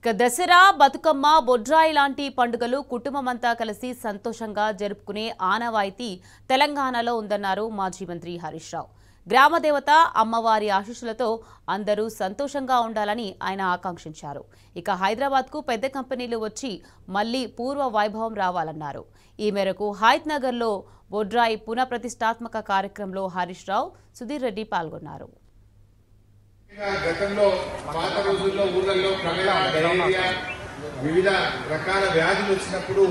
దసరా బతుకమ్మ బొడ్రాయి లాంటి పండుగలు కుటుంబమంతా కలిసి సంతోషంగా జరుపుకునే ఆనవాయితీ తెలంగాణలో ఉందన్నారు మాజీ మంత్రి హరీష్ రావు. గ్రామదేవత అమ్మవారి ఆశీస్సులతో అందరూ సంతోషంగా ఉండాలని ఆయన ఆకాంక్షించారు. ఇక హైదరాబాద్కు పెద్ద కంపెనీలు వచ్చి మళ్లీ పూర్వ వైభవం రావాలన్నారు. ఈ మేరకు హైత్నగర్లో బొడ్రాయి పునఃప్రతిష్ఠాత్మక కార్యక్రమంలో హరీష్ రావు, సుధీర్ రెడ్డి పాల్గొన్నారు. గతంలో పాత రోజుల్లో ఊళ్ళల్లో ప్రళయ డయేరియా వివిధ రకాల వ్యాధులు వచ్చినప్పుడు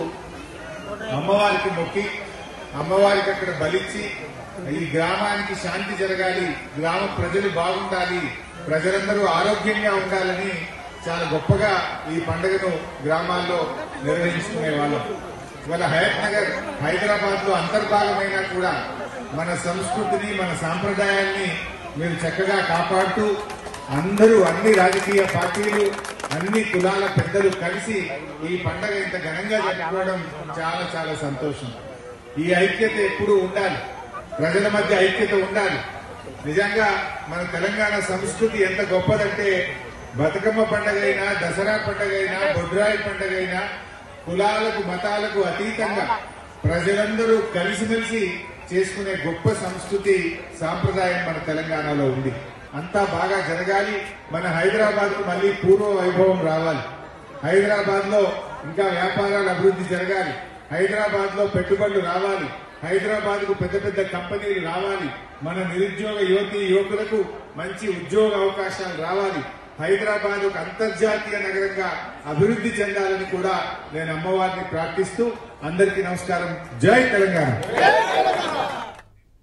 అమ్మవారికి మొక్కి అమ్మవారికి అక్కడ బలిచ్చి ఈ గ్రామానికి శాంతి జరగాలి, గ్రామ ప్రజలు బాగుండాలి, ప్రజలందరూ ఆరోగ్యంగా ఉండాలని చాలా గొప్పగా ఈ పండుగను గ్రామాల్లో నిర్వహించుకునే వాళ్ళం. ఇవాళ హయత్ నగర్ హైదరాబాద్ లో అంతర్భాగమైనా కూడా మన సంస్కృతిని మన సాంప్రదాయాన్ని మీరు చక్కగా కాపాడుతూ అందరూ అన్ని రాజకీయ పార్టీలు అన్ని కులాల పెద్దలు కలిసి ఈ పండుగ ఇంత ఘనంగా జరుపుకోవడం చాలా చాలా సంతోషం. ఈ ఐక్యత ఎప్పుడూ ఉండాలి, ప్రజల మధ్య ఐక్యత ఉండాలి. నిజంగా మన తెలంగాణ సంస్కృతి ఎంత గొప్పదంటే బతుకమ్మ పండుగ అయినా, దసరా పండుగ అయినా, బొడ్రాయి పండుగ అయినా కులాలకు మతాలకు అతీతంగా ప్రజలందరూ కలిసిమెలిసి చేసుకునే గొప్ప సంస్కృతి సాంప్రదాయం మన తెలంగాణలో ఉంది. అంతా బాగా జరగాలి, మన హైదరాబాద్ కు మళ్లీ పూర్వ వైభవం రావాలి, హైదరాబాద్ లో ఇంకా వ్యాపారాలు అభివృద్ధి జరగాలి, హైదరాబాద్ లో పెట్టుబడులు రావాలి, హైదరాబాద్ కు పెద్ద పెద్ద కంపెనీలు రావాలి, మన నిరుద్యోగ యువతీ యువకులకు మంచి ఉద్యోగ అవకాశాలు రావాలి, హైదరాబాద్ ఒక అంతర్జాతీయ నగరంగా అభివృద్ధి చెందాలని కూడా నేను అమ్మవారిని ప్రార్థిస్తూ అందరికీ నమస్కారం. జై తెలంగాణ.